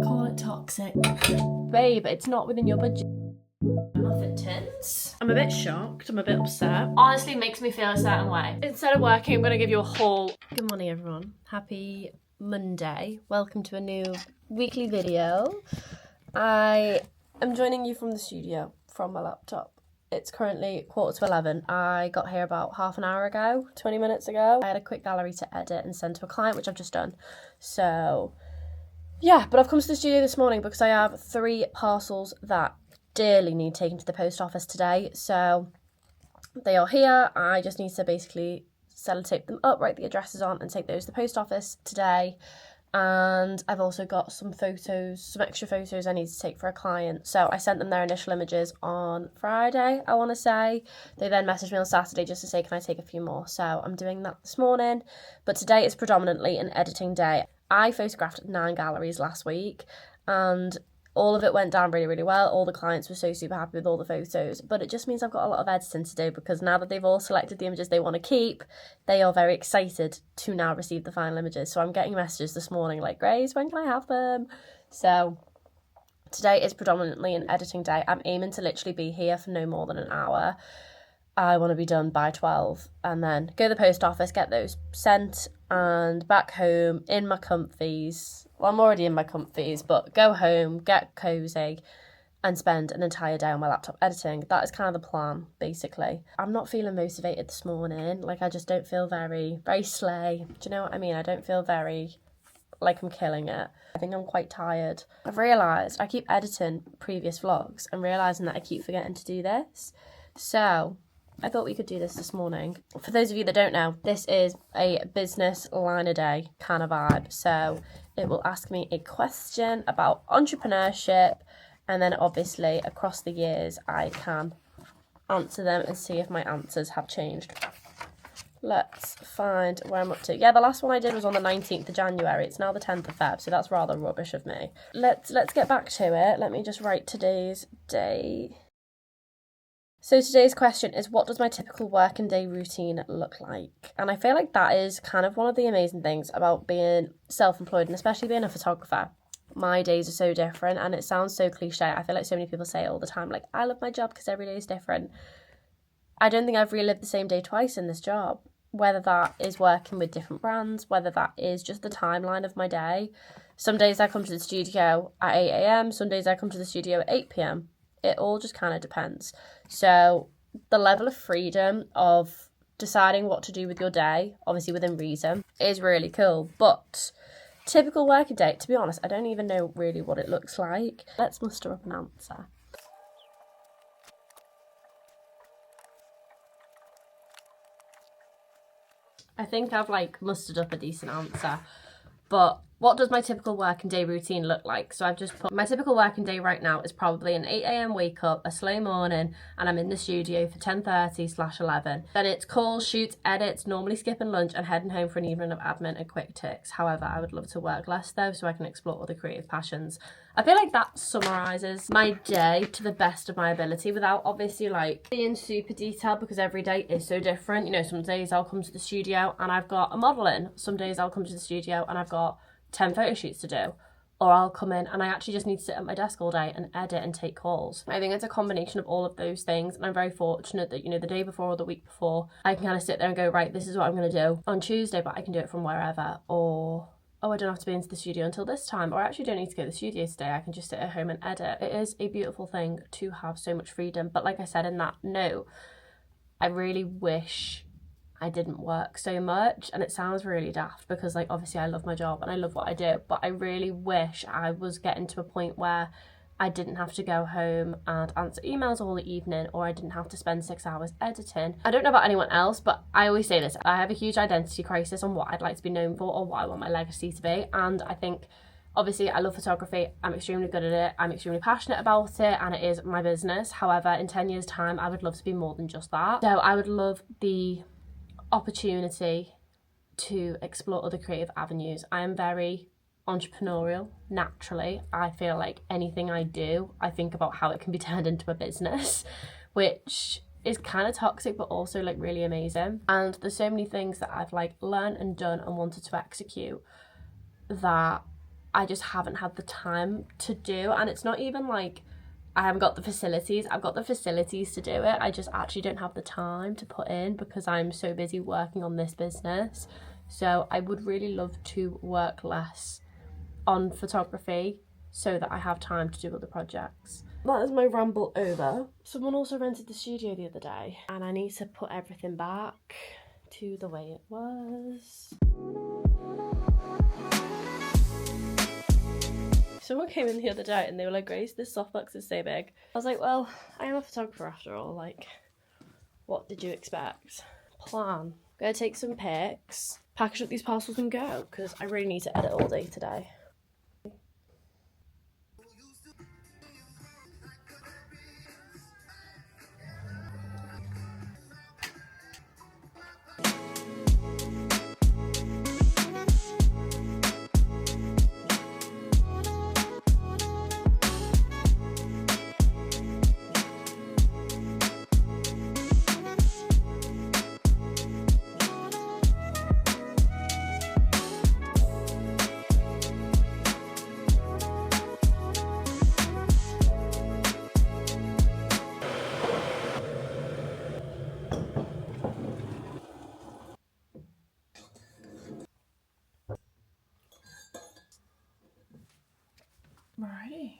Call it toxic. Babe, it's not within your budget. Nothing tense. I'm a bit shocked, I'm a bit upset. Honestly makes me feel a certain way. Instead of working, I'm gonna give you a haul. Good morning everyone. Happy Monday. Welcome to a new weekly video. I am joining you from the studio, from my laptop. It's currently 11:15. I got here about half an hour ago, 20 minutes ago. I had a quick gallery to edit and send to a client, which I've just done. So, yeah, but I've come to the studio this morning because I have 3 parcels that dearly need taken to the post office today. So, they are here. I just need to basically sellotape them up, write the addresses on, and take those to the post office today. And I've also got some extra photos I need to take for a client. So I sent them their initial images on Friday, I want to say. They then messaged me on Saturday just to say, can I take a few more? So I'm doing that this morning. But today is predominantly an editing day. I photographed 9 galleries last week and all of it went down really, really well. All the clients were so super happy with all the photos. But it just means I've got a lot of editing to do because now that they've all selected the images they want to keep, they are very excited to now receive the final images. So I'm getting messages this morning like, Grace, when can I have them? So today is predominantly an editing day. I'm aiming to literally be here for no more than an hour. I want to be done by 12 and then go to the post office, get those sent and back home in my comfies. Well, I'm already in my comfies, but go home, get cozy and spend an entire day on my laptop editing. That is kind of the plan, basically. I'm not feeling motivated this morning. Like, I just don't feel very slay. Do you know what I mean? I don't feel very like I'm killing it. I think I'm quite tired. I've realised I keep editing previous vlogs and realising that I keep forgetting to do this. So I thought we could do this morning. For those of you that don't know, this is a business line a day kind of vibe. So it will ask me a question about entrepreneurship, and then obviously across the years I can answer them and see if my answers have changed. Let's find where I'm up to. Yeah, the last one I did was on the 19th of January. It's now the 10th of Feb, so that's rather rubbish of me. Let's get back to it. Let me just write today's date. So today's question is, what does my typical working day routine look like? And I feel like that is kind of one of the amazing things about being self-employed and especially being a photographer. My days are so different and it sounds so cliche. I feel like so many people say it all the time, like, I love my job because every day is different. I don't think I've relived the same day twice in this job, whether that is working with different brands, whether that is just the timeline of my day. Some days I come to the studio at 8 a.m, some days I come to the studio at 8 p.m. It all just kind of depends. So the level of freedom of deciding what to do with your day, obviously within reason, is really cool. But typical working day, to be honest, I don't even know really what it looks like. Let's muster up an answer. I think I've mustered up a decent answer. But what does my typical working day routine look like? So I've just put my typical working day right now is probably an 8 a.m. wake up, a slow morning, and I'm in the studio for 10:30/11. Then it's calls, shoots, edits, normally skipping lunch and heading home for an evening of admin and quick ticks. However, I would love to work less though so I can explore other creative passions. I feel like that summarises my day to the best of my ability without obviously being super detailed because every day is so different. You know, some days I'll come to the studio and I've got a model in. Some days I'll come to the studio and I've got 10 photo shoots to do, or I'll come in and I actually just need to sit at my desk all day and edit and take calls. I think it's a combination of all of those things, and I'm very fortunate that, you know, the day before or the week before I can kind of sit there and go, right, this is what I'm going to do on Tuesday, but I can do it from wherever. Or, oh, I don't have to be into the studio until this time, or I actually don't need to go to the studio today, I can just sit at home and edit. It is a beautiful thing to have so much freedom. But like I said in that note, I really wish I didn't work so much, and it sounds really daft because obviously I love my job and I love what I do, but I really wish I was getting to a point where I didn't have to go home and answer emails all the evening, or I didn't have to spend 6 hours editing. I don't know about anyone else, but I always say this, I have a huge identity crisis on what I'd like to be known for or what I want my legacy to be. And I think obviously I love photography, I'm extremely good at it, I'm extremely passionate about it, and it is my business. However, in 10 years time I would love to be more than just that. So I would love the opportunity to explore other creative avenues. I am very entrepreneurial naturally. I feel like anything I do, I think about how it can be turned into a business, which is kind of toxic but also really amazing. And there's so many things that I've learned and done and wanted to execute that I just haven't had the time to do. And it's not even like I haven't got the facilities. I've got the facilities to do it. I just actually don't have the time to put in because I'm so busy working on this business. So I would really love to work less on photography so that I have time to do other projects. That is my ramble over. Someone also rented the studio the other day and I need to put everything back to the way it was. Someone came in the other day and they were like, Grace, this softbox is so big. I was like, well, I am a photographer after all, like, what did you expect? Plan. Gonna take some pics, package up these parcels and go, because I really need to edit all day today. Alrighty.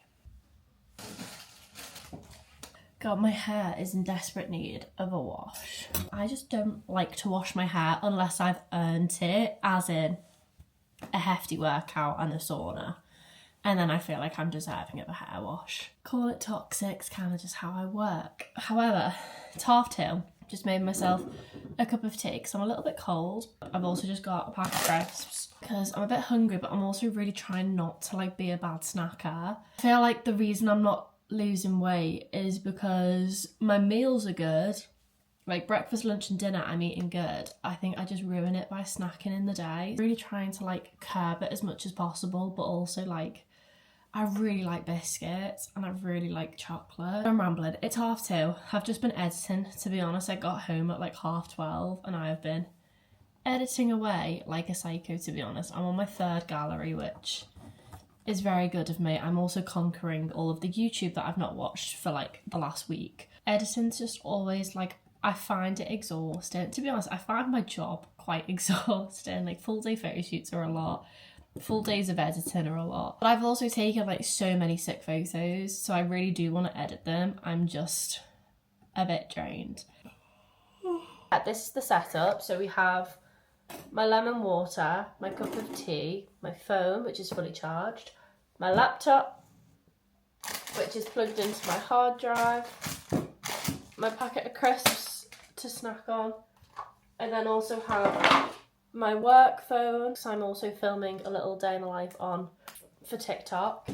God, my hair is in desperate need of a wash. I just don't like to wash my hair unless I've earned it, as in a hefty workout and a sauna. And then I feel like I'm deserving of a hair wash. Call it toxic, it's kind of just how I work. However, it's 2:30. Just made myself a cup of tea because I'm a little bit cold. I've also just got a pack of crisps because I'm a bit hungry, but I'm also really trying not to like be a bad snacker. I feel like the reason I'm not losing weight is because my meals are good. Like breakfast, lunch and dinner, I'm eating good. I think I just ruin it by snacking in the day. Really trying to like curb it as much as possible, but also like I really like biscuits and I really like chocolate. I'm rambling. It's 2:30. I've just been editing, to be honest. I got home at like 12:30 and I have been editing away like a psycho, to be honest. I'm on my 3rd gallery, which is very good of me. I'm also conquering all of the YouTube that I've not watched for like the last week. Editing's just always like, I find it exhausting. To be honest, I find my job quite exhausting. Like full day photo shoots are a lot. Full days of editing are a lot. But I've also taken like so many sick photos, so I really do want to edit them. I'm just a bit drained. This is the setup. So we have my lemon water, my cup of tea, my phone, which is fully charged, my laptop, which is plugged into my hard drive, my packet of crisps to snack on, and then also have my work phone, so I'm also filming a little day in the life on for TikTok.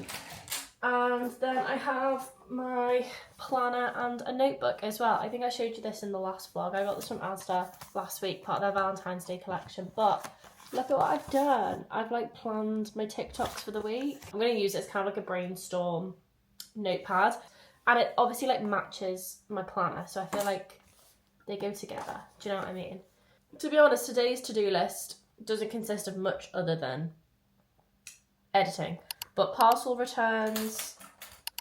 And then I have my planner and a notebook as well. I think I showed you this in the last vlog. I got this from Asda last week, part of their Valentine's Day collection. But look at what I've done. I've like planned my TikToks for the week. I'm going to use it as kind of like a brainstorm notepad. And it obviously like matches my planner, so I feel like they go together. Do you know what I mean? To be honest, today's to-do list doesn't consist of much other than editing. But parcel returns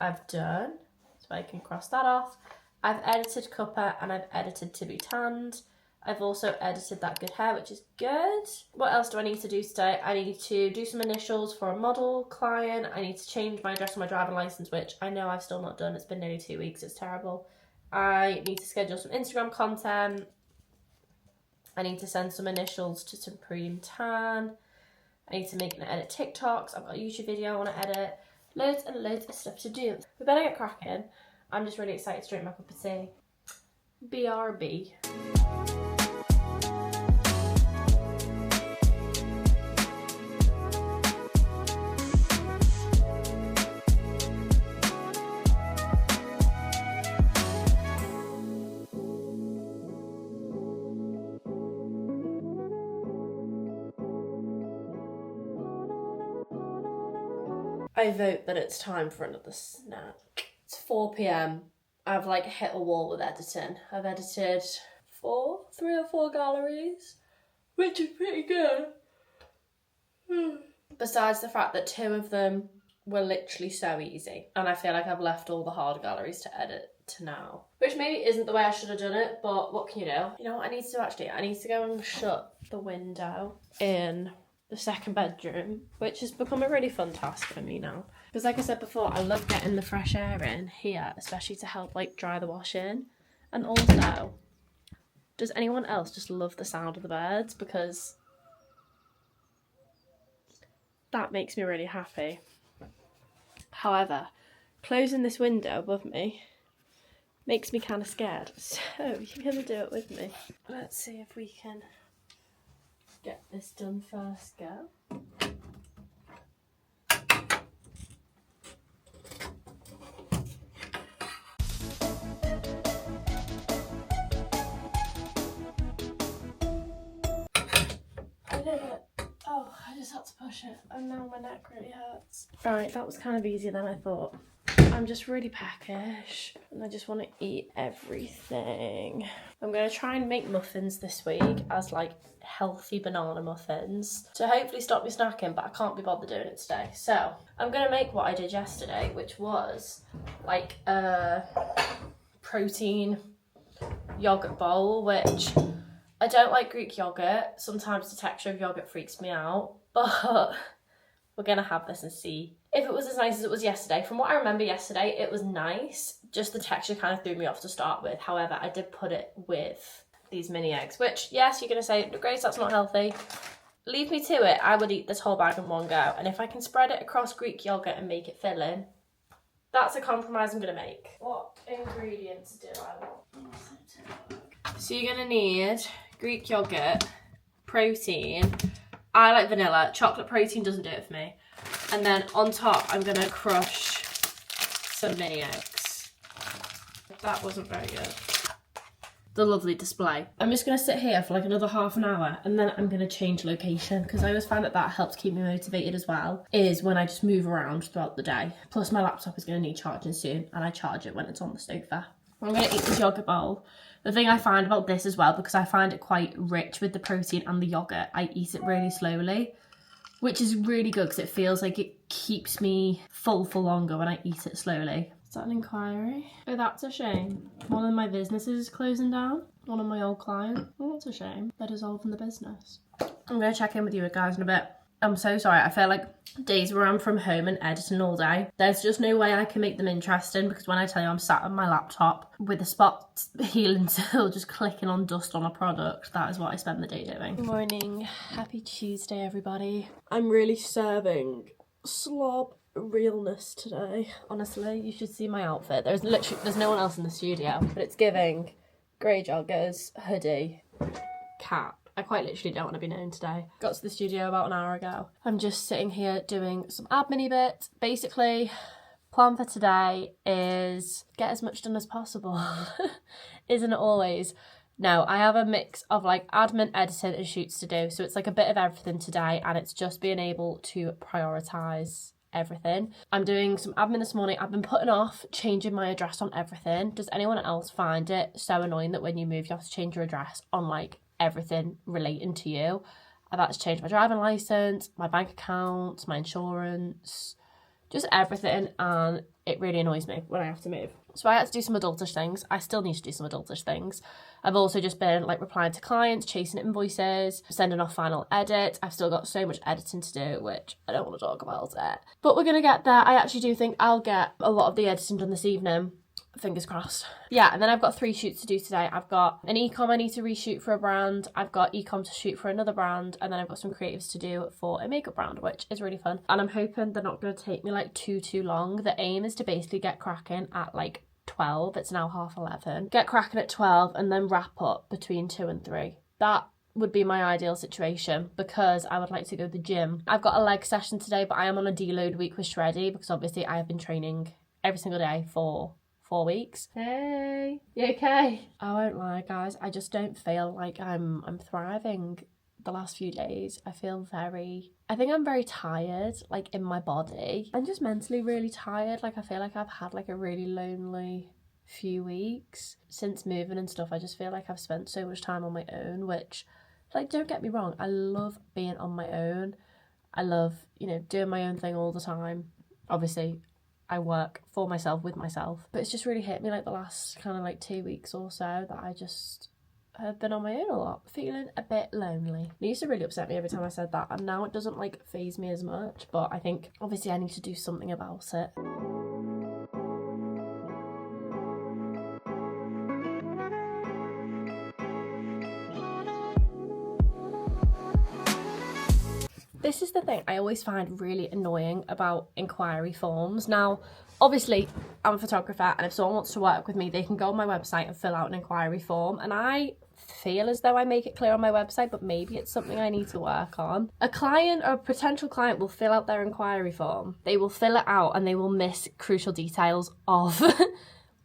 I've done, so I can cross that off. I've edited Cuppa and I've edited To Be Tanned. I've also edited That Good Hair, which is good. What else do I need to do today? I need to do some initials for a model client. I need to change my address on my driving license, which I know I've still not done. It's been nearly 2 weeks, it's terrible. I need to schedule some Instagram content. I need to send some initials to Supreme Tan. I need to make and edit TikToks. I've got a YouTube video I want to edit. Loads and loads of stuff to do. We better get cracking. I'm just really excited to drink my cup of tea. BRB. I vote that it's time for another snack. It's 4 p.m. I've like hit a wall with editing. I've edited 3 or 4 galleries, which is pretty good. besides the fact that 2 of them were literally so easy. And I feel like I've left all the hard galleries to edit to now. Which maybe isn't the way I should have done it, but what can you do? You know what I need to do actually? I need to go and shut the window in the second bedroom, which has become a really fun task for me now. Because like I said before, I love getting the fresh air in here, especially to help like dry the washing. And also, does anyone else just love the sound of the birds? Because that makes me really happy. However, closing this window above me makes me kind of scared. So you're gonna do it with me. Let's see if we can get this done first go. I did it. Oh, I just had to push it and now my neck really hurts. Alright, that was kind of easier than I thought. I'm just really peckish and I just want to eat everything. I'm going to try and make muffins this week as like healthy banana muffins to hopefully stop me snacking, but I can't be bothered doing it today. So I'm going to make what I did yesterday, which was like a protein yogurt bowl, which I don't like Greek yogurt. Sometimes the texture of yogurt freaks me out, but we're going to have this and see if it was as nice as it was yesterday. From what I remember yesterday, it was nice. Just the texture kind of threw me off to start with. However, I did put it with these mini eggs, which, yes, you're going to say, Grace, that's not healthy. Leave me to it. I would eat this whole bag in one go. And if I can spread it across Greek yogurt and make it filling, that's a compromise I'm going to make. What ingredients do I want? So you're going to need Greek yogurt, protein. I like vanilla. Chocolate protein doesn't do it for me. And then on top, I'm going to crush some mini eggs. That wasn't very good. The lovely display. I'm just going to sit here for like another half an hour and then I'm going to change location, because I always find that that helps keep me motivated as well, is when I just move around throughout the day. Plus my laptop is going to need charging soon and I charge it when it's on the sofa. I'm going to eat this yogurt bowl. The thing I find about this as well, because I find it quite rich with the protein and the yogurt, I eat it really slowly, which is really good because it feels like it keeps me full for longer when I eat it slowly. Is that an inquiry? Oh, that's a shame. One of my businesses is closing down. One of my old clients. Oh, that's a shame. They're dissolving the business. I'm going to check in with you guys in a bit. I'm so sorry. I feel like days where I'm from home and editing all day, there's just no way I can make them interesting, because when I tell you I'm sat on my laptop with a spot healing still just clicking on dust on a product, that is what I spend the day doing. Good morning. Happy Tuesday, everybody. I'm really serving slob realness today. Honestly, you should see my outfit. There's no one else in the studio, but it's giving grey joggers, hoodie, cap. I quite literally don't want to be known today. Got to the studio about an hour ago. I'm just sitting here doing some admin-y bits. Basically, plan for today is get as much done as possible. Isn't it always? No, I have a mix of like admin, editing and shoots to do. So it's like a bit of everything today, and it's just being able to prioritise everything. I'm doing some admin this morning. I've been putting off changing my address on everything. Does anyone else find it so annoying that when you move you have to change your address on like everything relating to you? I've had to change my driving license, my bank account, my insurance, just everything, and it really annoys me when I have to move. So I had to do some adultish things. I still need to do some adultish things. I've also just been like replying to clients, chasing invoices, sending off final edits. I've still got so much editing to do, which I don't want to talk about it. But we're going to get there. I actually do think I'll get a lot of the editing done this evening. Fingers crossed. Yeah, and then I've got 3 shoots to do today. I've got an e-com I need to reshoot for a brand. I've got e-com to shoot for another brand. And then I've got some creatives to do for a makeup brand, which is really fun. And I'm hoping they're not going to take me like too long. The aim is to basically get cracking at like 12. It's now 11:30. Get cracking at 12 and then wrap up between 2 and 3. That would be my ideal situation, because I would like to go to the gym. I've got a leg session today, but I am on a deload week with Shreddy, because obviously I have been training every single day for 4 weeks. Hey, you okay? I won't lie, guys, I just don't feel like I'm thriving the last few days. I think I'm very tired, like in my body. I'm just mentally really tired. Like I feel like I've had like a really lonely few weeks since moving and stuff. I just feel like I've spent so much time on my own, which, like, don't get me wrong, I love being on my own. I love, doing my own thing all the time. Obviously, I work for myself, with myself. But it's just really hit me like the last kind of like 2 weeks or so that I just have been on my own a lot, feeling a bit lonely. It used to really upset me every time I said that, and now it doesn't like faze me as much, but I think obviously I need to do something about it. This is the thing I always find really annoying about inquiry forms. Now, obviously, I'm a photographer, and if someone wants to work with me, they can go on my website and fill out an inquiry form, and I feel as though I make it clear on my website, but maybe it's something I need to work on. A client or a potential client will fill out their inquiry form. They will fill it out and they will miss crucial details of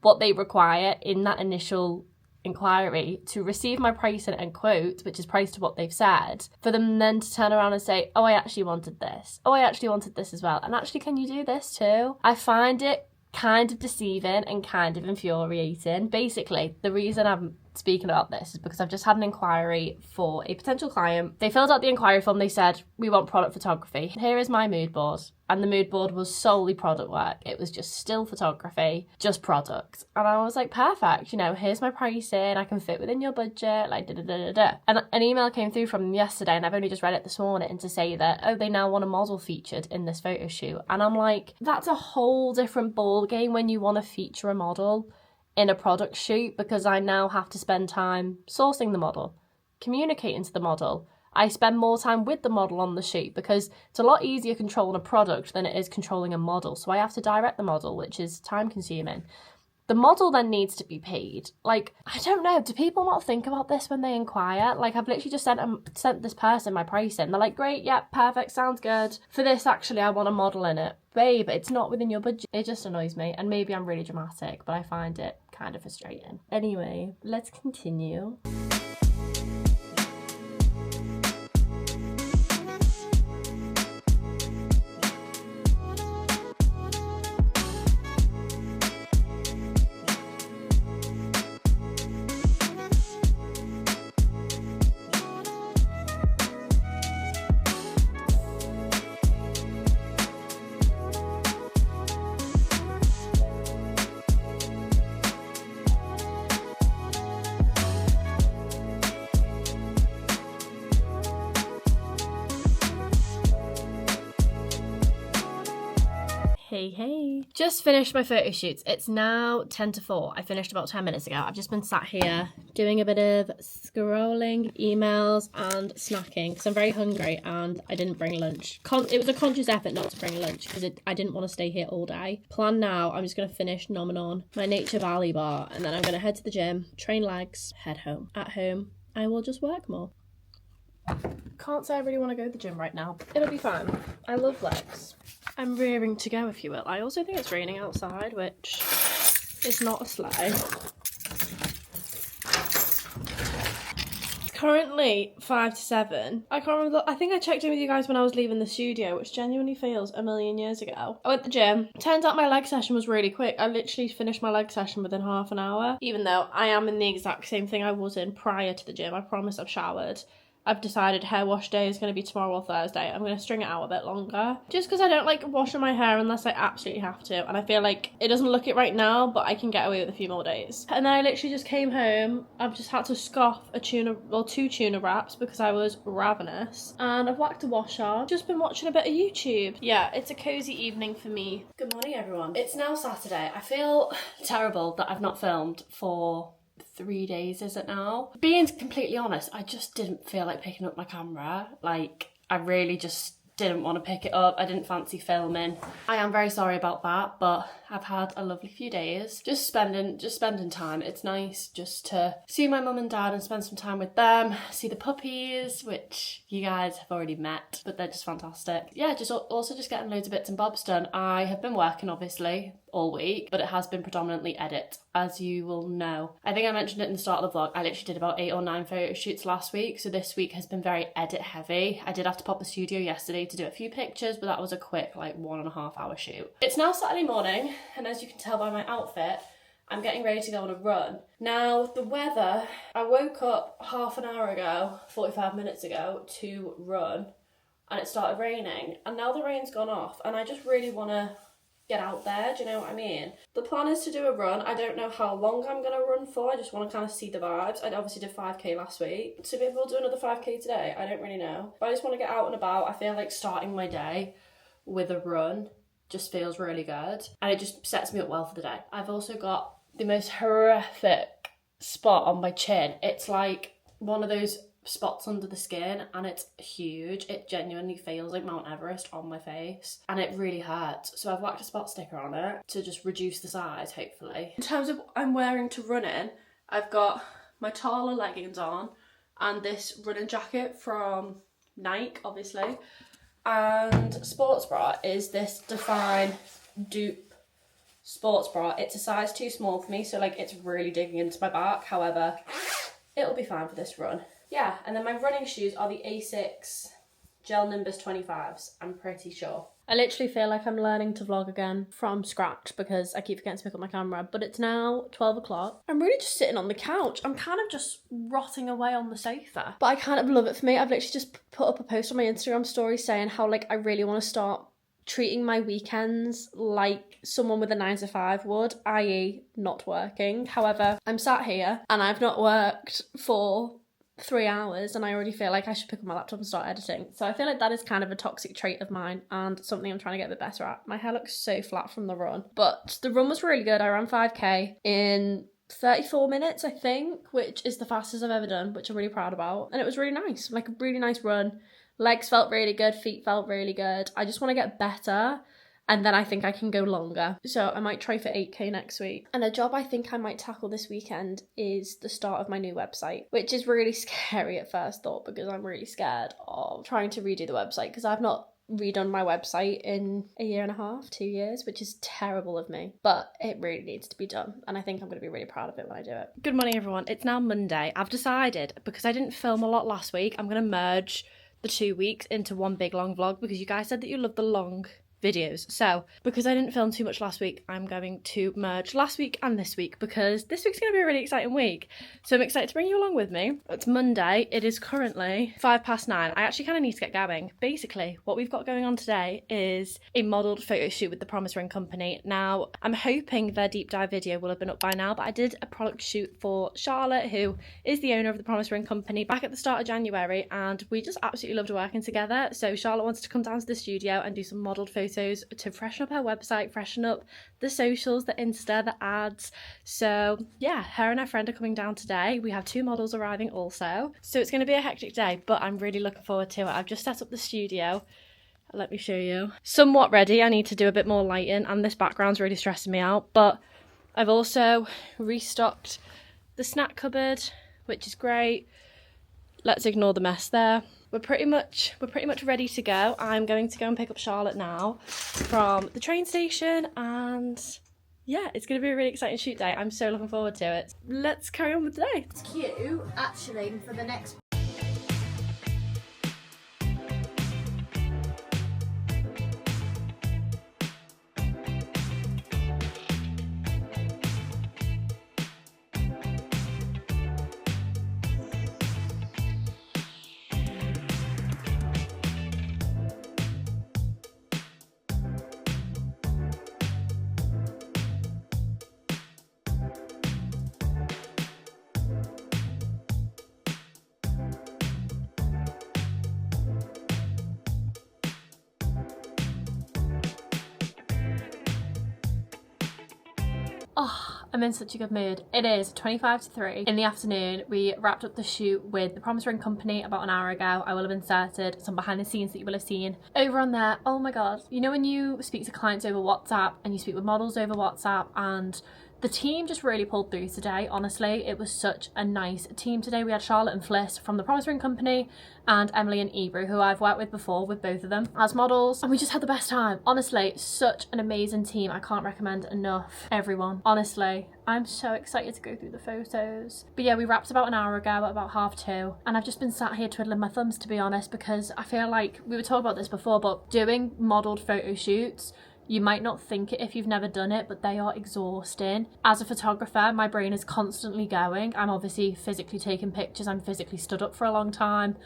what they require in that initial inquiry to receive my pricing and quote, which is priced to what they've said, for them then to turn around and say, oh, I actually wanted this. Oh, I actually wanted this as well. And actually, can you do this too? I find it kind of deceiving and kind of infuriating. Basically, the reason I'm speaking about this is because I've just had an inquiry for a potential client. They filled out the inquiry form. They said, we want product photography. Here is my mood board. And the mood board was solely product work. It was just still photography, just product. And I was like, perfect, here's my pricing. I can fit within your budget, like da-da-da-da-da. And an email came through from them yesterday, and I've only just read it this morning, to say that, oh, they now want a model featured in this photo shoot. And I'm like, that's a whole different ball game when you want to feature a model in a product shoot, because I now have to spend time sourcing the model, communicating to the model. I spend more time with the model on the shoot, because it's a lot easier controlling a product than it is controlling a model. So I have to direct the model, which is time consuming. The model then needs to be paid. Like, I don't know, do people not think about this when they inquire? Like, I've literally just sent this person my pricing. They're like, great, yeah, perfect, sounds good. For this, actually, I want a model in it. Babe, it's not within your budget. It just annoys me. And maybe I'm really dramatic, but I find it kind of frustrating. Anyway, let's continue. Hey. Just finished my photo shoots. It's now 10 to 4. I finished about 10 minutes ago. I've just been sat here doing a bit of scrolling emails and snacking because I'm very hungry and I didn't bring lunch. It was a conscious effort not to bring lunch because I didn't want to stay here all day. Plan now, I'm just going to finish nomming on my Nature Valley bar, and then I'm going to head to the gym, train legs, head home. At home, I will just work more. Can't say I really want to go to the gym right now. It'll be fine. I love legs. I'm rearing to go, if you will. I also think it's raining outside, which is not a sleigh. Currently 5 to 7. I can't remember. I think I checked in with you guys when I was leaving the studio, which genuinely feels a million years ago. I went to the gym. Turns out my leg session was really quick. I literally finished my leg session within half an hour, even though I am in the exact same thing I was in prior to the gym. I promise I've showered. I've decided hair wash day is going to be tomorrow or Thursday. I'm going to string it out a bit longer. Just because I don't like washing my hair unless I absolutely have to. And I feel like it doesn't look it right now, but I can get away with a few more days. And then I literally just came home. I've just had to scoff two tuna wraps because I was ravenous. And I've whacked a wash on. Just been watching a bit of YouTube. Yeah, it's a cozy evening for me. Good morning, everyone. It's now Saturday. I feel terrible that I've not filmed for 3 days, is it now? Being completely honest, I just didn't feel like picking up my camera. Like, I really just didn't want to pick it up. I didn't fancy filming. I am very sorry about that, but I've had a lovely few days. Just spending time. It's nice just to see my mum and dad and spend some time with them. See the puppies, which you guys have already met, but they're just fantastic. Yeah, just getting loads of bits and bobs done. I have been working, obviously, all week, but it has been predominantly edit, as you will know. I think I mentioned it in the start of the vlog. I literally did about 8 or 9 photo shoots last week, so this week has been very edit heavy. I did have to pop the studio yesterday to do a few pictures, but that was a quick 1.5 hour shoot. It's now Saturday morning, and as you can tell by my outfit, I'm getting ready to go on a run. Now, the weather, I woke up half an hour ago, 45 minutes ago, to run, and it started raining, and now the rain's gone off and I just really want to get out there, do you know what I mean? The plan is to do a run. I don't know how long I'm going to run for, I just want to kind of see the vibes. I obviously did 5k last week. To be able to do another 5k today, I don't really know. But I just want to get out and about. I feel like starting my day with a run just feels really good, and it just sets me up well for the day. I've also got the most horrific spot on my chin. It's like one of those spots under the skin, and it's huge. It genuinely feels like Mount Everest on my face, and it really hurts. So I've whacked a spot sticker on it to just reduce the size, hopefully. In terms of what I'm wearing to run in, I've got my taller leggings on and this running jacket from Nike, obviously. And sports bra is this Define Dupe sports bra. It's a size too small for me, so like it's really digging into my back. However, it'll be fine for this run. Yeah, and then my running shoes are the Asics Gel Nimbus 25s, I'm pretty sure. I literally feel like I'm learning to vlog again from scratch because I keep forgetting to pick up my camera, but it's now 12 o'clock. I'm really just sitting on the couch. I'm kind of just rotting away on the sofa, but I kind of love it for me. I've literally just put up a post on my Instagram story saying how like I really want to start treating my weekends like someone with a 9-to-5 would, i.e. not working. However, I'm sat here and I've not worked for 3 hours and I already feel like I should pick up my laptop and start editing. So I feel like that is kind of a toxic trait of mine and something I'm trying to get a bit better at. My hair looks so flat from the run, but the run was really good. I ran 5k in 34 minutes, I think, which is the fastest I've ever done, which I'm really proud about. And it was really nice, like a really nice run. Legs felt really good, feet felt really good. I just want to get better, and then I think I can go longer. So I might try for 8k next week. And a job I think I might tackle this weekend is the start of my new website, which is really scary at first thought because I'm really scared of trying to redo the website because I've not redone my website in a year and a half, 2 years, which is terrible of me, but it really needs to be done, and I think I'm going to be really proud of it when I do it. Good morning, everyone. It's now Monday. I've decided, because I didn't film a lot last week, I'm going to merge the 2 weeks into one big long vlog because you guys said that you love the long videos. So because I didn't film too much last week, I'm going to merge last week and this week because this week's going to be a really exciting week. So I'm excited to bring you along with me. It's Monday. It is currently 9:05. I actually kind of need to get going. Basically, what we've got going on today is a modelled photo shoot with the Promise Ring Company. Now, I'm hoping their deep dive video will have been up by now, but I did a product shoot for Charlotte, who is the owner of the Promise Ring Company, back at the start of January, and we just absolutely loved working together. So Charlotte wanted to come down to the studio and do some modelled photos to freshen up her website, freshen up the socials, the Insta, the ads. So yeah, her and her friend are coming down today. We have 2 models arriving also. So it's going to be a hectic day, but I'm really looking forward to it. I've just set up the studio. Let me show you. Somewhat ready. I need to do a bit more lighting and this background's really stressing me out, but I've also restocked the snack cupboard, which is great. Let's ignore the mess there. We're pretty much ready to go. I'm going to go and pick up Charlotte now from the train station, and yeah, it's going to be a really exciting shoot day. I'm so looking forward to it. Let's carry on with the day. It's cute, actually, for the next Oh, I'm in such a good mood. It is 3:25 in the afternoon. We wrapped up the shoot with the Promise Ring Company about an hour ago. I will have inserted some behind the scenes that you will have seen over on there. Oh my god. You know when you speak to clients over WhatsApp and you speak with models over WhatsApp, and the team just really pulled through today. Honestly, it was such a nice team today. We had Charlotte and Fliss from the Promise Ring Company and Emily and Ebru, who I've worked with before, with both of them as models. And we just had the best time. Honestly, such an amazing team. I can't recommend enough everyone. Honestly, I'm so excited to go through the photos. But yeah, we wrapped about an hour ago at about 2:30. And I've just been sat here twiddling my thumbs, to be honest, because I feel like we were talking about this before, but doing modelled photo shoots, you might not think it if you've never done it, but they are exhausting. As a photographer, my brain is constantly going. I'm obviously physically taking pictures. I'm physically stood up for a long time.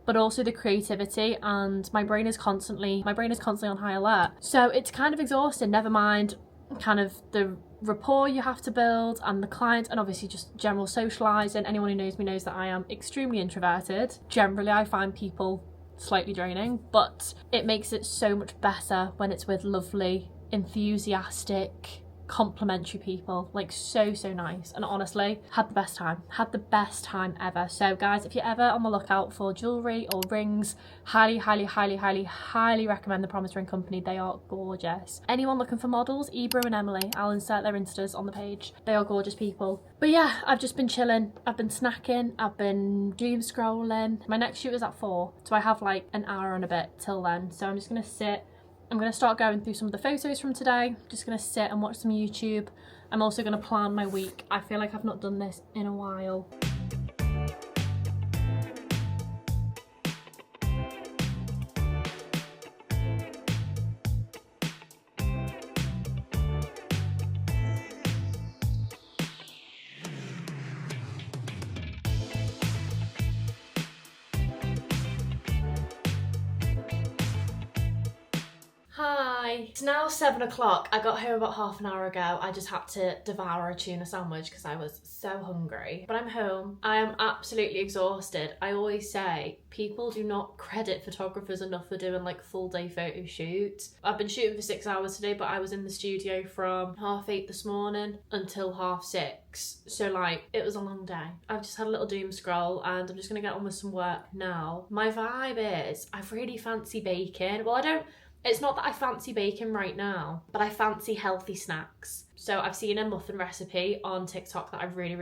but also the creativity, and my brain is constantly on high alert. So it's kind of exhausting, never mind kind of the rapport you have to build and the client, and obviously just general socializing. Anyone who knows me knows that I am extremely introverted. Generally, I find people slightly draining, but it makes it so much better when it's with lovely, enthusiastic, complimentary people. Like so nice, and honestly had the best time ever. So guys, if you're ever on the lookout for jewelry or rings, highly recommend the Promise Ring Company. They are gorgeous. Anyone looking for models, Ibra and Emily, I'll insert their instas on the page. They are gorgeous people. But yeah, I've just been chilling, I've been snacking, I've been doom scrolling. My next shoot is at 4, so I have like an hour and a bit till then. So I'm just gonna sit, I'm going to start going through some of the photos from today. Just going to sit and watch some YouTube. I'm also going to plan my week. I feel like I've not done this in a while. Hi, it's now 7 o'clock. I got home about half an hour ago. I just had to devour a tuna sandwich because I was so hungry. But I'm home. I am absolutely exhausted. I always say people do not credit photographers enough for doing like full day photo shoots. I've been shooting for 6 hours today, but I was in the studio from 8:30 this morning until 6:30. So like, it was a long day. I've just had a little doom scroll and I'm just gonna get on with some work now. My vibe is, I really fancy baking. Well, it's not that I fancy baking right now, but I fancy healthy snacks. So I've seen a muffin recipe on TikTok that I really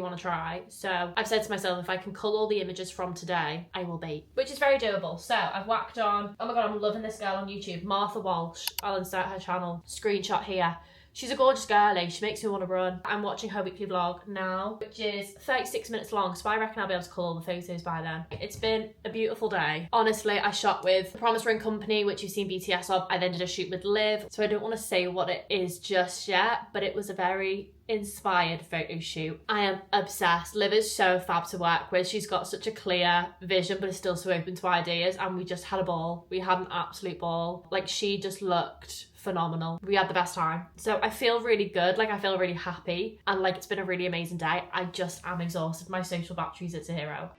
want to try. So I've said to myself, if I can cull all the images from today, I will bake, which is very doable. So I've whacked on, oh my God, I'm loving this girl on YouTube, Martha Walsh. I'll insert her channel, screenshot here. She's a gorgeous girly, she makes me want to run. I'm watching her weekly vlog now, which is 36 minutes long, so I reckon I'll be able to call all the photos by then. It's been a beautiful day. Honestly, I shot with the Promise Ring Company, which you've seen BTS of. I then did a shoot with Liv, so I don't want to say what it is just yet, but it was a very inspired photo shoot. I am obsessed. Liv is so fab to work with. She's got such a clear vision, but is still so open to ideas, and we just had a ball. We had an absolute ball. Like, she just looked phenomenal. We had the best time. So I feel really good, like I feel really happy, and like it's been a really amazing day. I just am exhausted. My social battery's at 0.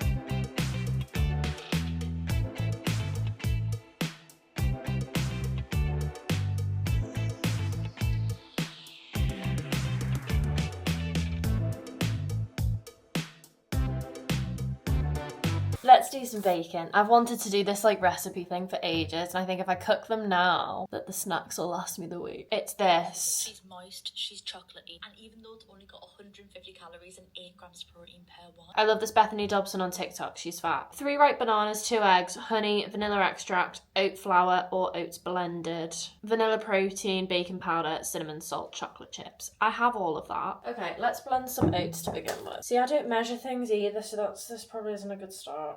Let's do some baking. I've wanted to do this like recipe thing for ages, and I think if I cook them now, that the snacks will last me the week. It's this. She's moist, she's chocolatey, and even though it's only got 150 calories and 8 grams of protein per one. I love this Bethany Dobson on TikTok, she's fat. 3 ripe bananas, 2 eggs, honey, vanilla extract, oat flour or oats blended, vanilla protein, baking powder, cinnamon, salt, chocolate chips. I have all of that. Okay, let's blend some oats to begin with. See, I don't measure things either, so this probably isn't a good start.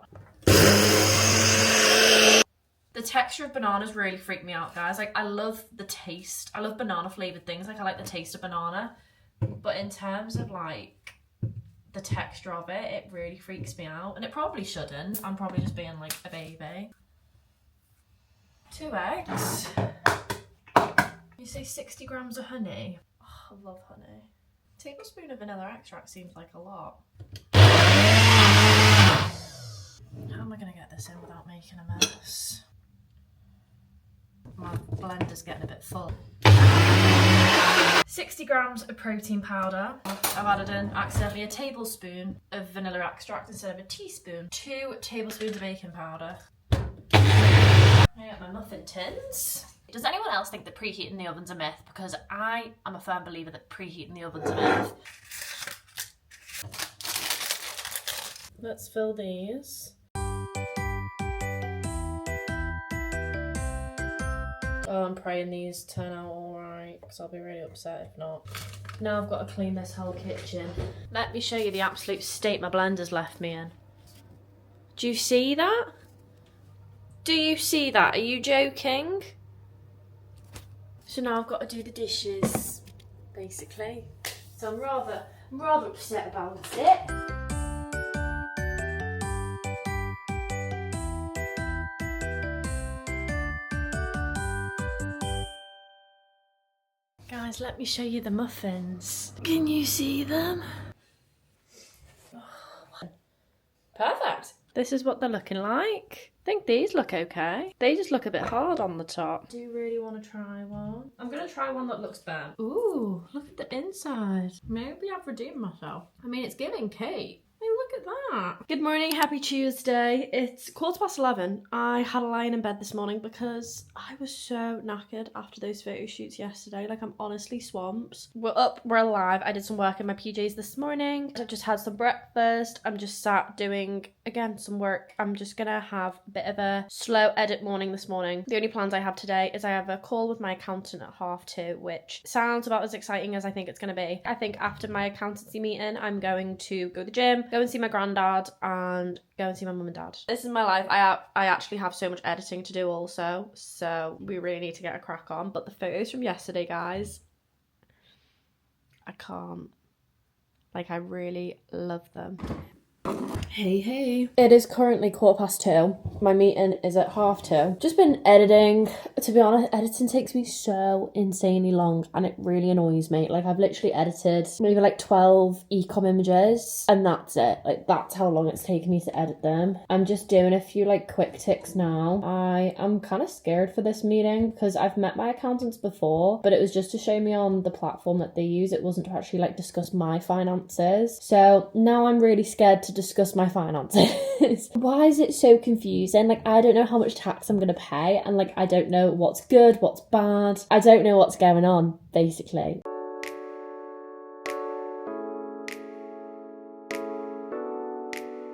The texture of bananas really freak me out, guys. Like, I love the taste. I love banana flavoured things. Like, I like the taste of banana. But in terms of, like, the texture of it, it really freaks me out. And it probably shouldn't. I'm probably just being, like, a baby. 2 eggs. You say 60 grams of honey. Oh, I love honey. A tablespoon of vanilla extract seems like a lot. How am I going to get this in without making a mess? My blender's getting a bit full. 60 grams of protein powder. I've added in accidentally a tablespoon of vanilla extract instead of a teaspoon. 2 tablespoons of baking powder. I got my muffin tins. Does anyone else think that preheating the oven's a myth? Because I am a firm believer that preheating the oven's a myth. Let's fill these. Oh, I'm praying these turn out alright, because I'll be really upset if not. Now I've got to clean this whole kitchen. Let me show you the absolute state my blender's left me in. Do you see that? Do you see that? Are you joking? So now I've got to do the dishes, basically. So I'm rather upset about it. Guys, let me show you the muffins. Can you see them? Perfect. This is what they're looking like. I think these look okay. They just look a bit hard on the top. Do you really want to try one? I'm going to try one that looks burnt. Ooh, look at the inside. Maybe I've redeemed myself. I mean, it's giving cake. Hey, look at that. Good morning, happy Tuesday. It's 11:15. I had a lie-in in bed this morning because I was so knackered after those photo shoots yesterday. Like, I'm honestly swamped. We're up, we're alive. I did some work in my PJs this morning. I've just had some breakfast. I'm just sat doing, again, some work. I'm just gonna have a bit of a slow edit morning this morning. The only plans I have today is I have a call with my accountant at 2:30, which sounds about as exciting as I think it's gonna be. I think after my accountancy meeting, I'm going to go to the gym, go and see my granddad, and go and see my mum and dad. This is my life. I actually have so much editing to do also, so we really need to get a crack on. But the photos from yesterday, guys, I can't. Like, I really love them. Hey. It is currently 2:15. My meeting is at 2:30. Just been editing. To be honest, editing takes me so insanely long and it really annoys me. Like, I've literally edited maybe like 12 e-com images and that's it. Like, that's how long it's taken me to edit them. I'm just doing a few like quick ticks now. I am kind of scared for this meeting because I've met my accountants before, but it was just to show me on the platform that they use. It wasn't to actually like discuss my finances. So now I'm really scared to discuss my finances. Why is it so confusing? Like, I don't know how much tax I'm gonna pay, and like I don't know what's good, what's bad. I don't know what's going on, basically.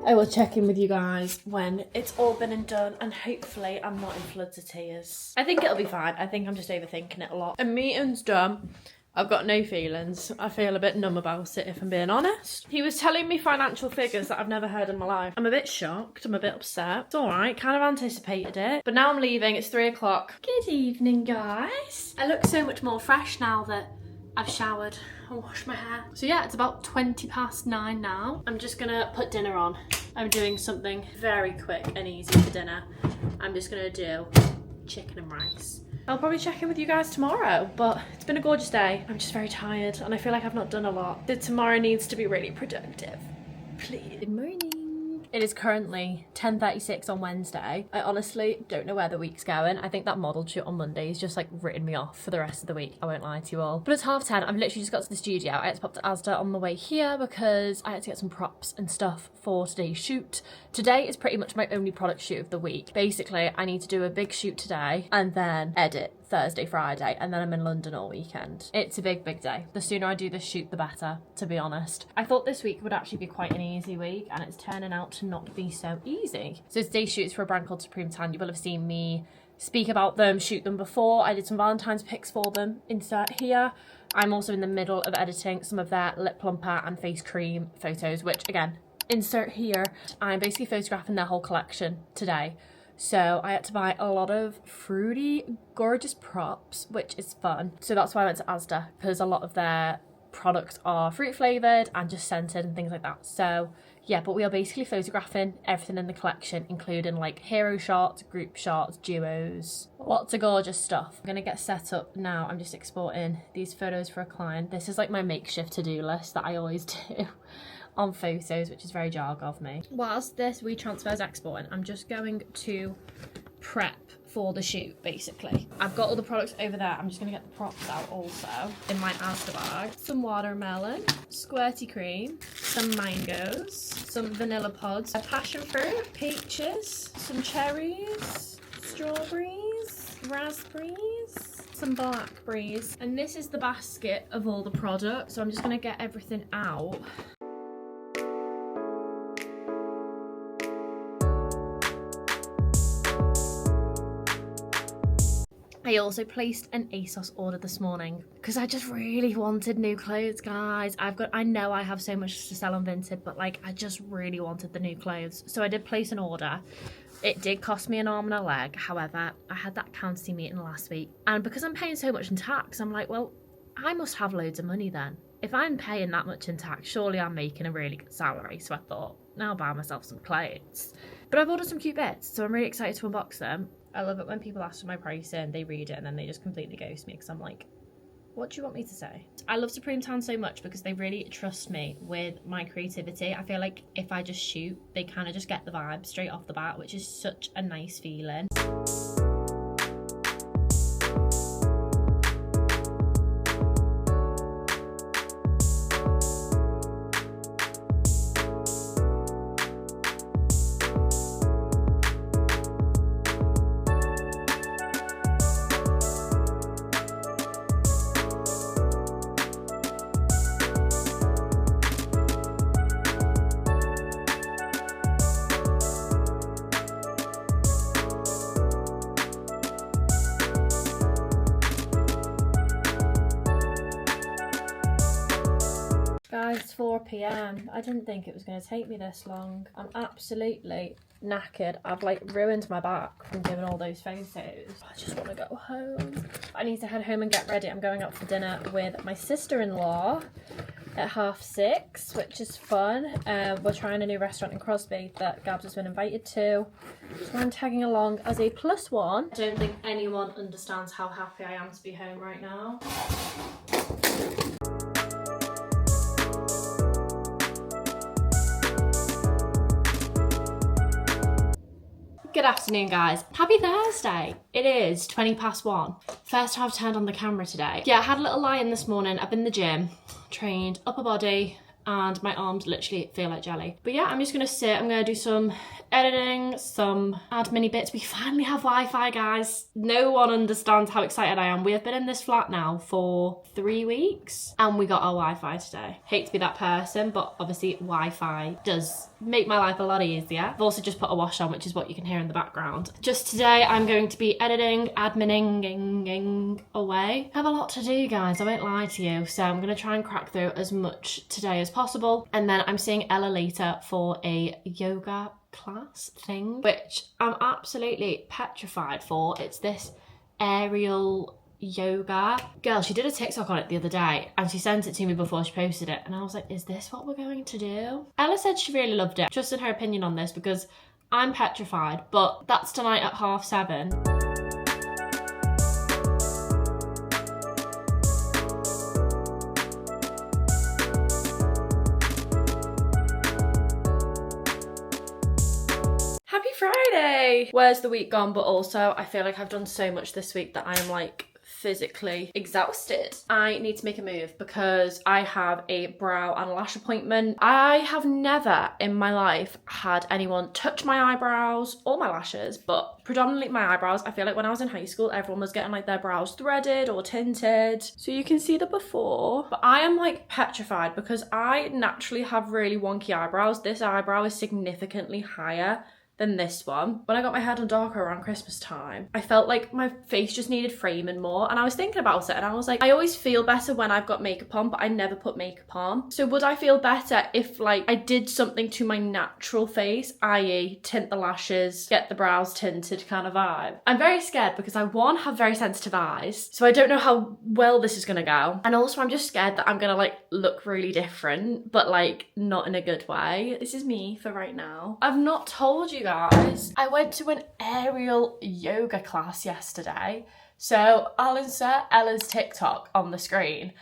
I will check in with you guys when it's all been and done, and hopefully I'm not in floods of tears. I think it'll be fine. I think I'm just overthinking it a lot. A meeting's done. I've got no feelings. I feel a bit numb about it, if I'm being honest. He was telling me financial figures that I've never heard in my life. I'm a bit shocked. I'm a bit upset. It's all right. Kind of anticipated it. But now I'm leaving. It's 3 o'clock. Good evening, guys. I look so much more fresh now that I've showered and washed my hair. So yeah, it's about 9:20 now. I'm just gonna put dinner on. I'm doing something very quick and easy for dinner. I'm just gonna do chicken and rice. I'll probably check in with you guys tomorrow, but it's been a gorgeous day. I'm just very tired and I feel like I've not done a lot. Tomorrow needs to be really productive. Please. Good morning. It is currently 10:36 on Wednesday. I honestly don't know where the week's going. I think that model shoot on Monday has just like written me off for the rest of the week. I won't lie to you all. But it's 10:30. I've literally just got to the studio. I had to pop to Asda on the way here because I had to get some props and stuff for today's shoot. Today is pretty much my only product shoot of the week. Basically, I need to do a big shoot today and then edit Thursday, Friday, and then I'm in London all weekend. It's a big day. The sooner I do this shoot, the better, to be honest. I thought this week would actually be quite an easy week, and it's turning out to not be so easy. So today's shoot is for a brand called Supreme Tan. You will have seen me speak about them, shoot them before. I did some Valentine's pics for them, insert here. I'm also in the middle of editing some of their lip plumper and face cream photos, which again, insert here. I'm basically photographing their whole collection today. So I had to buy a lot of fruity, gorgeous props, which is fun. So that's why I went to Asda, because a lot of their products are fruit flavoured and just scented and things like that. So yeah, but we are basically photographing everything in the collection, including like hero shots, group shots, duos, lots of gorgeous stuff. I'm gonna get set up now. I'm just exporting these photos for a client. This is like my makeshift to-do list that I always do on photos, which is very jarg of me. Whilst this WeTransfer is exporting, I'm just going to prep for the shoot, basically. I've got all the products over there. I'm just gonna get the props out also in my Asda bag. Some watermelon, squirty cream, some mangoes, some vanilla pods, a passion fruit, peaches, some cherries, strawberries, raspberries, some blackberries. And this is the basket of all the products. So I'm just gonna get everything out. I also placed an ASOS order this morning because I just really wanted new clothes, guys. I know I have so much to sell on Vinted, but like I just really wanted the new clothes. So I did place an order. It did cost me an arm and a leg. However, I had that accountancy meeting last week, and because I'm paying so much in tax, I'm like, well, I must have loads of money then. If I'm paying that much in tax, surely I'm making a really good salary. So I thought, now I'll buy myself some clothes. But I've ordered some cute bits, so I'm really excited to unbox them. I love it when people ask for my pricing, they read it, and then they just completely ghost me because I'm like, What do you want me to say? I love Supreme Town so much because they really trust me with my creativity. I feel like if I just shoot, they kind of just get the vibe straight off the bat, which is such a nice feeling. Guys, it's 4 p.m. I didn't think it was going to take me this long. I'm absolutely knackered. I've like ruined my back from doing all those photos. I just want to go home. I need to head home and get ready. I'm going out for dinner with my sister-in-law at 6:30, which is fun. We're trying a new restaurant in Crosby that Gabs has been invited to. So I'm tagging along as a +1. I don't think anyone understands how happy I am to be home right now. Good afternoon, guys. Happy Thursday. It is 1:20. First time I've turned on the camera today. Yeah, I had a little lie-in this morning. I've been in the gym, trained upper body, and my arms literally feel like jelly. But yeah, I'm just gonna sit. I'm gonna do some editing, some admin bits. We finally have Wi-Fi, guys. No one understands how excited I am. We have been in this flat now for 3 weeks and we got our Wi-Fi today. Hate to be that person, but obviously Wi-Fi does make my life a lot easier. I've also just put a wash on, which is what you can hear in the background. Just today, I'm going to be editing, admining away. I have a lot to do, guys, I won't lie to you. So I'm gonna try and crack through as much today as possible. And then I'm seeing Ella later for a yoga class thing, which I'm absolutely petrified for. It's this aerial yoga. Girl, she did a TikTok on it the other day and she sent it to me before she posted it and I was like, is this what we're going to do? Ella said she really loved it. Just in her opinion on this because I'm petrified, but that's tonight at 7:30. Friday! Where's the week gone? But also I feel like I've done so much this week that I am like physically exhausted. I need to make a move because I have a brow and lash appointment. I have never in my life had anyone touch my eyebrows or my lashes, but predominantly my eyebrows. I feel like when I was in high school, everyone was getting like their brows threaded or tinted. So you can see the before, but I am like petrified because I naturally have really wonky eyebrows. This eyebrow is significantly higher than this one. When I got my hair done darker around Christmas time, I felt like my face just needed framing more. And I was thinking about it and I was like, I always feel better when I've got makeup on, but I never put makeup on. So would I feel better if like I did something to my natural face, i.e. tint the lashes, get the brows tinted kind of vibe? I'm very scared because I, one, have very sensitive eyes. So I don't know how well this is gonna go. And also I'm just scared that I'm gonna like look really different, but like not in a good way. This is me for right now. I've not told you guys, I went to an aerial yoga class yesterday. So I'll insert Ella's TikTok on the screen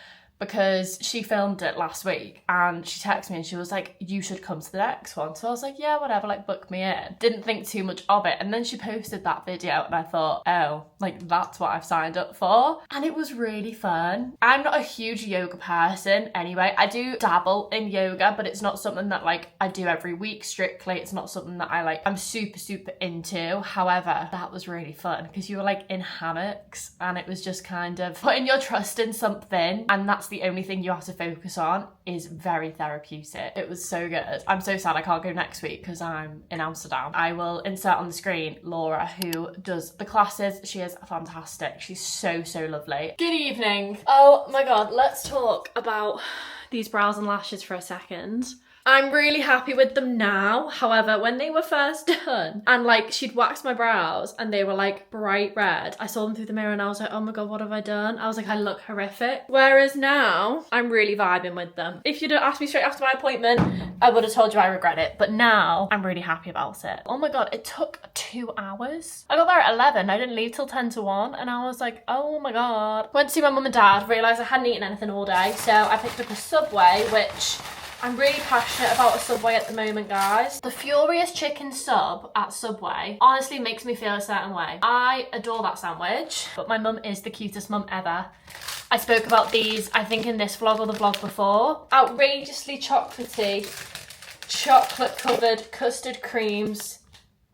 because she filmed it last week and she texted me and she was like, you should come to the next one. So I was like, yeah, whatever, like book me in. Didn't think too much of it. And then she posted that video and I thought, oh, like that's what I've signed up for. And it was really fun. I'm not a huge yoga person anyway. I do dabble in yoga, but it's not something that like I do every week strictly. It's not something that I'm super into. However, that was really fun because you were like in hammocks and it was just kind of putting your trust in something, and that's the only thing you have to focus on. Is very therapeutic. It was so good. I'm so sad I can't go next week because I'm in Amsterdam. I will insert on the screen Laura, who does the classes. She is fantastic. She's so lovely. Good evening. Oh my god, let's talk about these brows and lashes for a second. I'm really happy with them now. However, when they were first done and like she'd waxed my brows and they were like bright red, I saw them through the mirror and I was like, oh my god, what have I done? I was like, I look horrific. Whereas now, I'm really vibing with them. If you'd have asked me straight after my appointment, I would have told you I regret it. But now, I'm really happy about it. Oh my god, it took 2 hours. I got there at 11. I didn't leave till 10 to 1. And I was like, oh my god. Went to see my mum and dad, realised I hadn't eaten anything all day. So I picked up a Subway, which I'm really passionate about a Subway at the moment, guys. The Furious Chicken Sub at Subway honestly makes me feel a certain way. I adore that sandwich, but my mum is the cutest mum ever. I spoke about these, I think, in this vlog or the vlog before. Outrageously chocolatey, chocolate-covered custard creams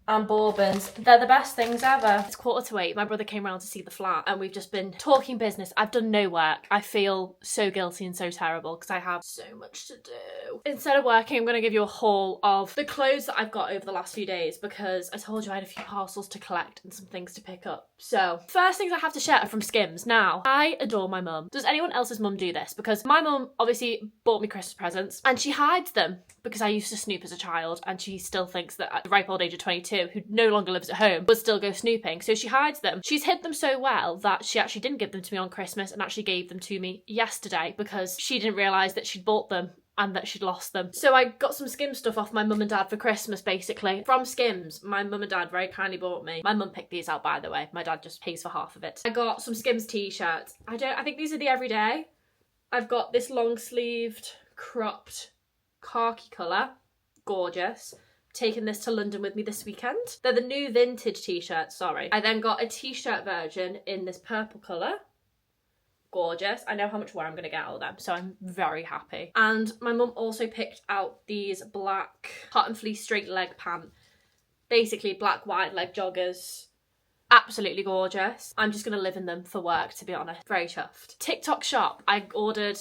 and bourbons. They're the best things ever. It's 7:45. My brother came round to see the flat and we've just been talking business. I've done no work. I feel so guilty and so terrible because I have so much to do. Instead of working, I'm going to give you a haul of the clothes that I've got over the last few days because I told you I had a few parcels to collect and some things to pick up. So, first things I have to share are from Skims. Now, I adore my mum. Does anyone else's mum do this? Because my mum obviously bought me Christmas presents and she hides them because I used to snoop as a child and she still thinks that at the ripe old age of 22, who no longer lives at home, would still go snooping. So she hides them. She's hid them so well that she actually didn't give them to me on Christmas and actually gave them to me yesterday because she didn't realise that she'd bought them and that she'd lost them. So I got some Skims stuff off my mum and dad for Christmas, basically. From Skims, my mum and dad very kindly bought me. My mum picked these out, by the way. My dad just pays for half of it. I got some Skims t-shirts. I think these are the everyday. I've got this long-sleeved, cropped, khaki colour. Gorgeous. Taking this to London with me this weekend. They're the new vintage t-shirts, sorry. I then got a t-shirt version in this purple colour. Gorgeous. I know how much wear I'm going to get out of them, so I'm very happy. And my mum also picked out these black cotton fleece straight leg pant. Basically black wide leg joggers. Absolutely gorgeous. I'm just going to live in them for work, to be honest. Very chuffed. TikTok shop. I ordered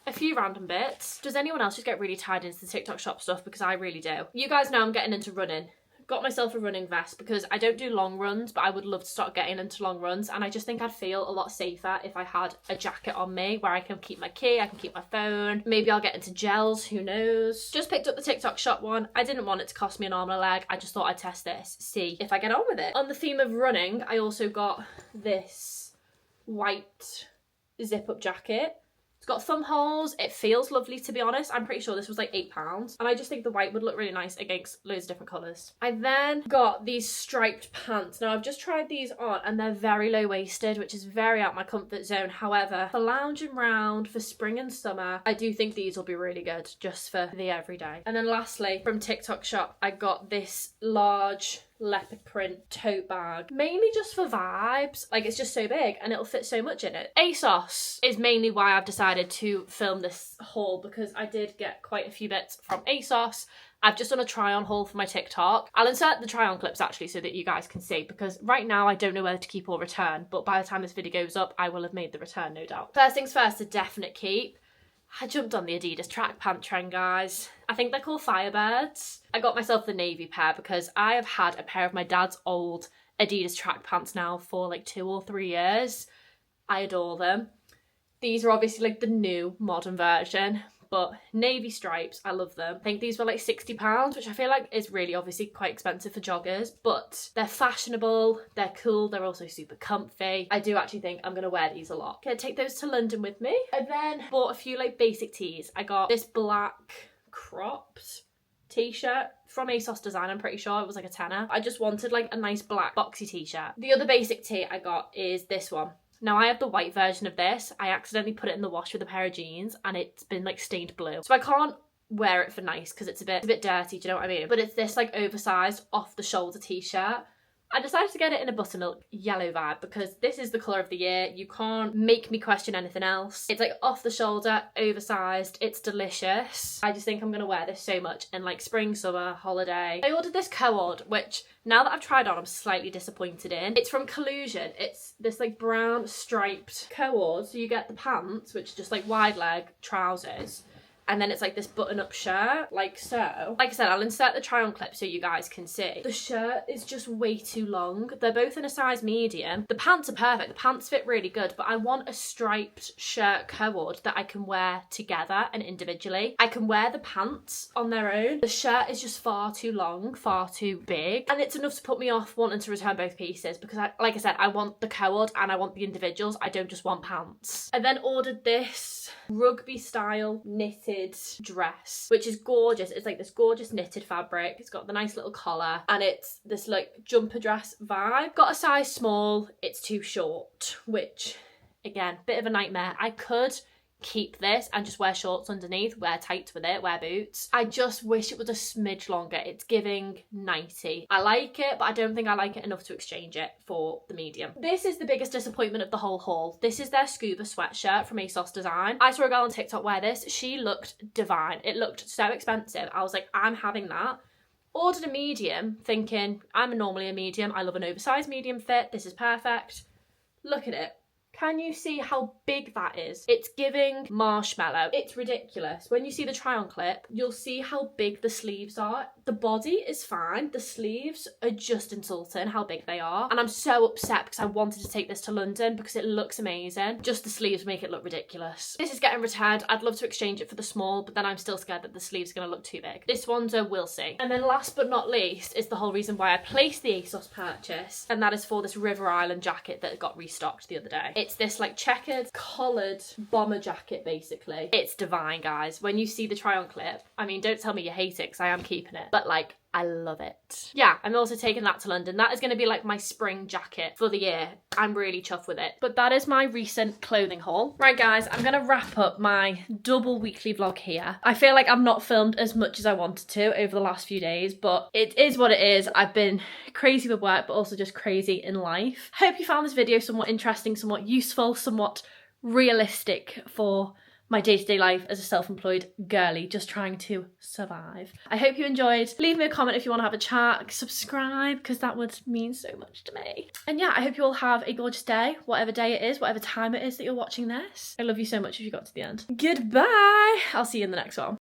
a few random bits. Does anyone else just get really tied into the TikTok shop stuff? Because I really do. You guys know I'm getting into running. Got myself a running vest because I don't do long runs, but I would love to start getting into long runs, and I just think I'd feel a lot safer if I had a jacket on me where I can keep my key, I can keep my phone. Maybe I'll get into gels, who knows. Just picked up the TikTok shop one. I didn't want it to cost me an arm and a leg. I just thought I'd test this, see if I get on with it. On the theme of running, I also got this white zip-up jacket. It's got thumb holes. It feels lovely, to be honest. I'm pretty sure this was like £8. And I just think the white would look really nice against loads of different colours. I then got these striped pants. Now, I've just tried these on and they're very low-waisted, which is very out my comfort zone. However, for lounging round, for spring and summer, I do think these will be really good just for the everyday. And then lastly, from TikTok shop, I got this large leopard print tote bag, mainly just for vibes. Like, it's just so big and it'll fit so much in it. ASOS is mainly why I've decided to film this haul, because I did get quite a few bits from ASOS. I've just done a try on haul for my TikTok. I'll insert the try on clips actually so that you guys can see, because right now I don't know whether to keep or return, but by the time this video goes up, I will have made the return, no doubt. First things first, a definite keep. I jumped on the Adidas track pant trend, guys. I think they're called Firebirds. I got myself the navy pair because I have had a pair of my dad's old Adidas track pants now for like 2 or 3 years. I adore them. These are obviously like the new modern version, but navy stripes, I love them. I think these were like £60, which I feel like is really obviously quite expensive for joggers, but they're fashionable, they're cool, they're also super comfy. I do actually think I'm gonna wear these a lot. Gonna take those to London with me. I then bought a few like basic tees. I got this black cropped t-shirt from ASOS Design, I'm pretty sure it was like a tenner. I just wanted like a nice black boxy t-shirt. The other basic tee I got is this one. Now, I have the white version of this. I accidentally put it in the wash with a pair of jeans and it's been like stained blue. So I can't wear it for nice because it's a bit dirty, do you know what I mean? But it's this like oversized off the shoulder t-shirt. I decided to get it in a buttermilk yellow vibe because this is the colour of the year. You can't make me question anything else. It's like off the shoulder, oversized, it's delicious. I just think I'm gonna wear this so much in like spring, summer, holiday. I ordered this co-ord, which now that I've tried on, I'm slightly disappointed in. It's from Collusion. It's this like brown striped co-ord. So you get the pants, which are just like wide leg trousers. and then it's like this button-up shirt, like so. Like I said, I'll insert the try-on clip so you guys can see. The shirt is just way too long. They're both in a size medium. The pants are perfect. The pants fit really good, but I want a striped shirt cord that I can wear together and individually. I can wear the pants on their own. The shirt is just far too long, far too big, and it's enough to put me off wanting to return both pieces because like I said, I want the cord and I want the individuals. I don't just want pants. I then ordered this rugby style knitted dress, which is gorgeous. It's like this gorgeous knitted fabric. It's got the nice little collar and it's this like jumper dress vibe. Got a size small. It's too short, which again, bit of a nightmare. I could keep this and just wear shorts underneath, wear tights with it, wear boots. I just wish it was a smidge longer. It's giving 90. I like it, but I don't think I like it enough to exchange it for the medium. This is the biggest disappointment of the whole haul. This is their scuba sweatshirt from ASOS Design. I saw a girl on TikTok wear this. She looked divine. It looked so expensive. I was like, I'm having that. Ordered a medium thinking I'm normally a medium. I love an oversized medium fit. This is perfect. Look at it. Can you see how big that is? It's giving marshmallow. It's ridiculous. When you see the try on clip, you'll see how big the sleeves are. The body is fine. The sleeves are just insulting how big they are. And I'm so upset because I wanted to take this to London because it looks amazing. Just the sleeves make it look ridiculous. This is getting returned. I'd love to exchange it for the small, but then I'm still scared that the sleeve's gonna look too big. This one's a we'll see. And then last but not least is the whole reason why I placed the ASOS purchase, and that is for this River Island jacket that got restocked the other day. It's this like checkered collared bomber jacket basically. It's divine, guys. When you see the try on clip, I mean, don't tell me you hate it because I am keeping it, but like I love it. Yeah, I'm also taking that to London. That is going to be like my spring jacket for the year. I'm really chuffed with it. But that is my recent clothing haul. Right guys, I'm going to wrap up my double weekly vlog here. I feel like I've not filmed as much as I wanted to over the last few days, but it is what it is. I've been crazy with work, but also just crazy in life. Hope you found this video somewhat interesting, somewhat useful, somewhat realistic for my day-to-day life as a self-employed girly just trying to survive. I hope you enjoyed. Leave me a comment if you want to have a chat. Subscribe because that would mean so much to me. And yeah, I hope you all have a gorgeous day, whatever day it is, whatever time it is that you're watching this. I love you so much if you got to the end. Goodbye. I'll see you in the next one.